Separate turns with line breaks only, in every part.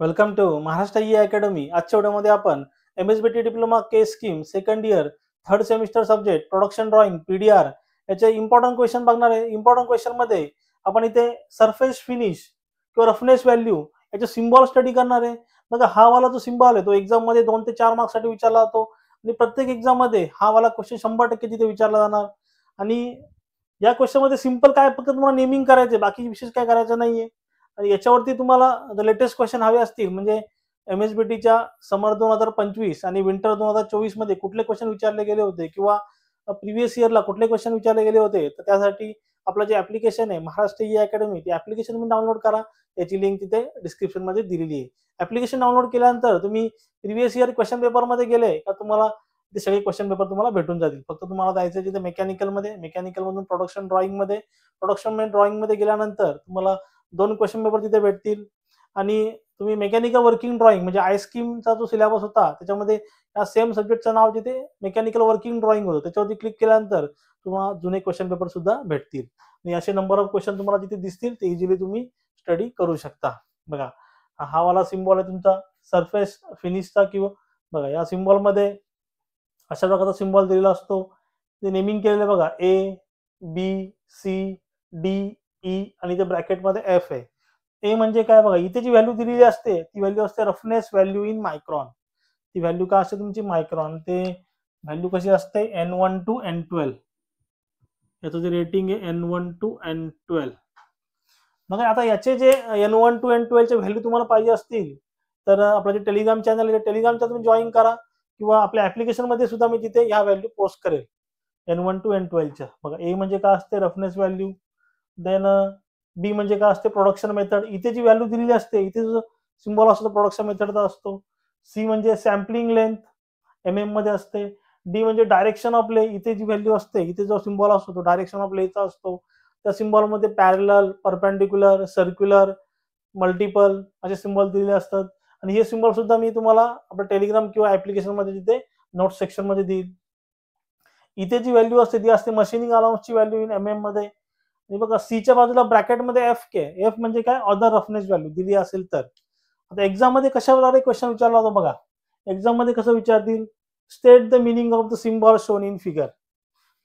Welcome to Maharashtra e academy. आजच्या व्हिडिओमध्ये आपण MSBT डिप्लोमा केस scheme second year third semester subject production drawing PDR याचे इम्पॉर्टंट क्वेश्चन बघणार आहे. इम्पॉर्टंट क्वेश्चन मध्ये आपण इथे सरफेस फिनिश किंवा रफनेस व्हॅल्यू याचे सिम्बॉल स्टडी करणार आहे. बघा हा वाला जो सिम्बॉल आहे तो एक्झाम मध्ये 2 ते 4 मार्क्स साठी विचारला जातो आणि प्रत्येक एक्झाम मध्ये हा वाला क्वेश्चन 100% तिथे विचारला जाणार. आणि या क्वेश्चन मध्ये सिंपल काय फक्त तुम्हाला नेमिंग करायचे, बाकी विशेष काय करायचं नाहीये. आणि याच्यावरती तुम्हाला लेटेस्ट क्वेश्चन हवे असतील म्हणजे MSBTच्या समर 2025 आणि विंटर 2024 मध्ये कुठले क्वेश्चन विचारले गेले होते किंवा प्रिव्हियस इयरला कुठले क्वेश्चन विचारले गेले होते, तर त्यासाठी आपलं जे ऍप्लिकेशन आहे महाराष्ट्र ई अकॅडमी, ते ऍप्लिकेशन तुम्ही डाउनलोड करा. त्याची लिंक तिथे डिस्क्रिप्शन मध्ये दिलेली आहे. ऍप्लिकेशन डाउनलोड केल्यानंतर तुम्ही प्रिव्हियस इयर क्वेश्चन पेपर मध्ये गेले का तुम्हाला ते सगळे क्वेश्चन पेपर तुम्हाला भेटून जातील. फक्त तुम्हाला जायचं तिथे मेकॅनिकल मधून प्रोडक्शन ड्रॉइंग मध्ये गेल्यानंतर तुम्हाला 2 क्वेश्चन पेपर तिथे भेटतील. आणि तुम्ही मेकॅनिकल वर्किंग ड्रॉइंग म्हणजे आय स्कीमचा जो सिलेबस होता त्याच्यामध्ये या सेम सब्जेक्टचं नाव तिथे मेकॅनिकल वर्किंग ड्रॉइंग होतं, त्याच्यावरती क्लिक केल्यानंतर तुम्हाला जुने क्वेश्चन पेपर सुद्धा भेटतील आणि असे नंबर ऑफ क्वेश्चन तुम्हाला तिथे दिसतील. ते इझिली तुम्ही स्टडी करू शकता. बघा हा वाला सिम्बॉल आहे तुमचा सरफेस फिनिशचा, किंवा बघा या सिम्बॉल मध्ये अशा प्रकारचा सिम्बॉल दिलेला असतो. ते नेमिंग केलेलं बघा ABCDE आणि ते ब्रॅकेटमध्ये F आहे. ए म्हणजे काय बघा, इथे जी व्हॅल्यू दिलेली असते ती व्हॅल्यू असते रफनेस व्हॅल्यू इन मायक्रॉन. ती व्हॅल्यू काय असते तुमची मायक्रॉन. ते व्हॅल्यू कशी असते N1 to N12. याचं जे रेटिंग आहे N1 to N12. मग आता याचे जे N1 to N12 चे व्हॅल्यू तुम्हाला पाहिजे असतील तर आपलं जे टेलिग्राम चॅनल आहे टेलिग्रामच्या तुम्ही जॉईन करा, किंवा आपल्या ऍप्लिकेशन मध्ये सुद्धा मी तिथे ह्या व्हॅल्यू पोस्ट करेल N1 to N12 च्या. बघा ए म्हणजे काय असते रफनेस व्हॅल्यू, देन बी म्हणजे काय असते प्रोडक्शन मेथड. इथे जी व्हॅल्यू दिलेली असते इथे जो सिम्बॉल असतो प्रोडक्शन मेथडचा असतो. सी म्हणजे सॅम्पलिंग लेंथ MM मध्ये असते. डी म्हणजे डायरेक्शन ऑफ ले, इथे जी व्हॅल्यू असते इथे जो सिम्बॉल असतो तो डायरेक्शन ऑफ लेचा असतो. त्या सिम्बॉल मध्ये पॅरलल, परपेंडिक्युलर, सर्क्युलर, मल्टिपल असे सिम्बॉल दिलेले असतात. आणि हे सिम्बॉल सुद्धा मी तुम्हाला आपल्या टेलिग्राम किंवा ऍप्लिकेशन मध्ये तिथे नोट सेक्शन मध्ये देईल. इथे जी व्हॅल्यू असते ती असते मशीनिंग अलाउन्सची व्हॅल्यू इन MM मध्ये. आणि बघा सीच्या बाजूला ब्रॅकेटमध्ये F म्हणजे काय अदर रफनेस व्हॅल्यू दिली असेल तर. आता एक्झाम मध्ये कशा प्रकारे क्वेश्चन विचारला होता बघा. एक्झाम मध्ये कसं विचारतील, state the meaning of the symbol shown in figure.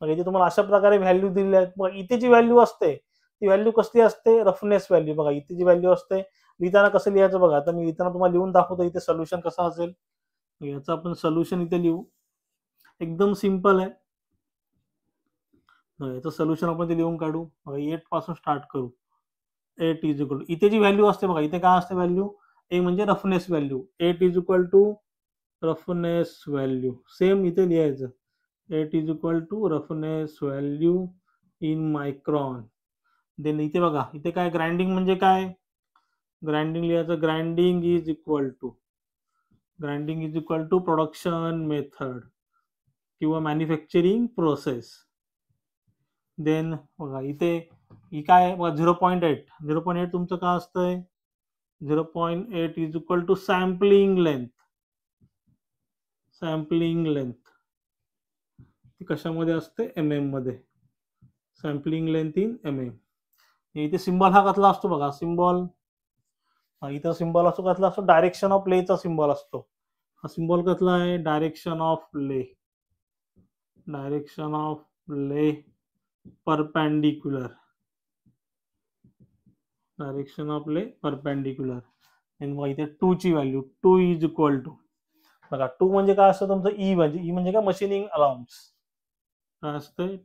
मग इथे तुम्हाला अशा प्रकारे व्हॅल्यू दिलेल्या आहेत. मग इथे जी व्हॅल्यू असते ती व्हॅल्यू कसली असते रफनेस व्हॅल्यू. बघा इथे जी व्हॅल्यू असते लिहिताना कसं लिहायचं बघा. आता मी लिहिताना तुम्हाला लिहून दाखवतो इथे सोल्युशन कसं असेल. याचं आपण सोल्युशन इथे लिहू, एकदम सिंपल आहे. याचं सोल्युशन आपण ते लिहून काढू. बघा 8 पासून स्टार्ट करू. 8 इज इक्वल टू इथे जी व्हॅल्यू असते बघा, इथे काय असते व्हॅल्यू ए म्हणजे roughness value. 8 is equal to roughness value. Same इथे लिहायचं 8 is equal to roughness value in micron. Then इथे बघा इथे काय ग्राइंडिंग म्हणजे काय, ग्राइंडिंग लिहायचं grinding is equal to production method किंवा मॅन्युफॅक्चरिंग प्रोसेस. देन बघा इथे ही काय बघा 0.8 तुमचं काय असतंय 0.8 is equal to sampling length. ती कशामध्ये असते MM मध्ये. Sampling length in MM. इथे सिम्बॉल हा कसला असतो बघा, सिम्बॉल इथं सिम्बॉल असतो कसला असतो डायरेक्शन ऑफ लेचा सिम्बॉल असतो. हा सिम्बॉल कसला आहे डायरेक्शन ऑफ ले परपेंडिक्युलर. आणि मग इथे 2 ची व्हॅल्यू 2 इज इक्वल टू बघा 2 म्हणजे काय असतं तुमचं ई म्हणजे काय मशीनिंग अलाउन्स. काय असतं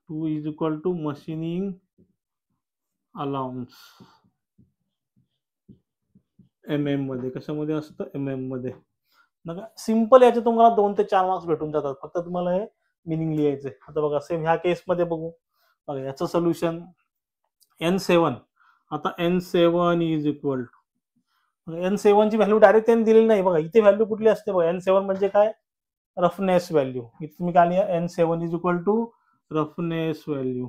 2 is equal to machining allowance MM मध्ये. कशामध्ये असतं MM मध्ये. बघा सिंपल याचे तुम्हाला 2 ते 4 मार्क्स भेटून जातात. फक्त तुम्हाला हे मिनिंग लिहायचे. आता बघा सेम ह्या केस मध्ये बघू. बघा याचं सोल्युशन N7. आता N7 is equal to N7 ची व्हॅल्यू डायरेक्ट त्यांनी दिलेली नाही. बघा इथे व्हॅल्यू कुठली असते बघा N7 म्हणजे काय रफनेस व्हॅल्यू. इथे तुम्ही काय लिहा N7 is equal to roughness value.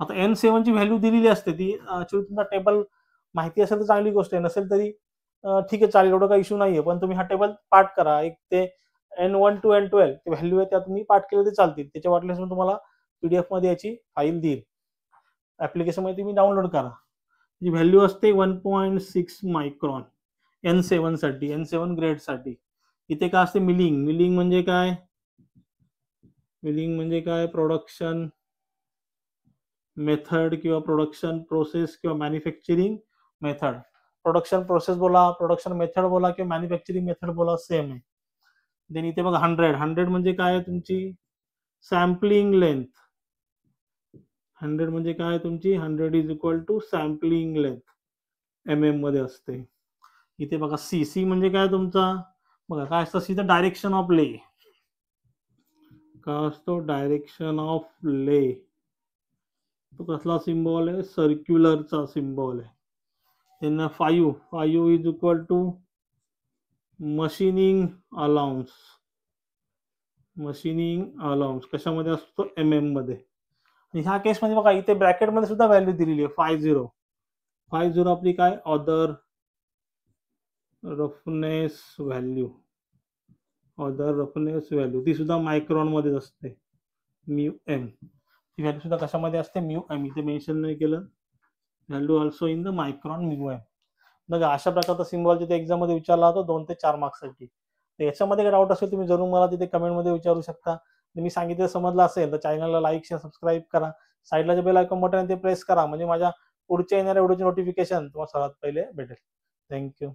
आता N7 ची व्हॅल्यू दिलेली असते ती ऍक्च्युअली तुम्हाला टेबल माहिती असेल तर चांगली गोष्ट आहे, नसेल तरी ठीक आहे चालेल, एवढं काही इश्यू नाहीये. पण तुम्ही हा टेबल पाठ करा. एक ते N1 to N12 ते व्हॅल्यू आहे त्या तुम्ही पाठ केले ते चालतील. त्याच्या वाटल्यास तुम्हाला PDF मध्ये याची फाईल देईल. ऍप्लिकेशन मध्ये तुम्ही डाउनलोड करा. जी व्हॅल्यू असते 1.6 मायक्रॉन N7 साठी, N7 ग्रेड साठी. इथे काय असते मिलिंग. मिलिंग म्हणजे काय? मिलिंग म्हणजे काय? प्रोडक्शन मेथड किंवा प्रोडक्शन प्रोसेस किंवा मॅन्युफॅक्चरिंग मेथड. प्रोडक्शन प्रोसेस बोला, प्रोडक्शन मेथड बोला किंवा मॅन्युफॅक्चरिंग मेथड बोला, सेम आहे. देन इथे बघा 100 म्हणजे काय आहे तुमची सॅम्पलिंग लेंथ. 100 म्हणजे काय तुमची 100 is equal to sampling length MM मध्ये असते. इथे बघा सी. सी म्हणजे काय तुमचा? बघा काय असतं सी, द डायरेक्शन ऑफ ले. काय असतो? डायरेक्शन ऑफ ले. तो कसला सिम्बॉल आहे? सर्क्युलरचा सिम्बॉल आहे. त्यांना 5 is equal to machining allowance. Machining allowance कशामध्ये असतो? MM मध्ये. ह्या केसमध्ये बघा इथे ब्रॅकेटमध्ये सुद्धा व्हॅल्यू दिलेली आहे 50. 50 आपली काय? Other roughness value. Other roughness value ती सुद्धा मायक्रॉन मध्येच असते. μm. ती व्हॅल्यू सुद्धा कशामध्ये असते? μm. इथे मेन्शन नाही केलं. Value also in the micron μm. बघा अशा प्रकारचा सिम्बॉल तिथे एक्झाम मध्ये विचारला होता 2 ते 4 मार्क्ससाठी. तर याच्यामध्ये काही डाऊट असेल तुम्ही जरूर मला तिथे कमेंटमध्ये विचारू शकता. मी सांगितलं समजलं असेल तर चॅनलला लाईक शेअर सबस्क्राईब करा. साईडला जे बेल आयकॉन बटन आहे ते प्रेस करा म्हणजे माझ्या पुढच्या येणाऱ्या व्हिडिओचे नोटिफिकेशन तुम्हाला सर्वात पहिले भेटेल. थँक्यू.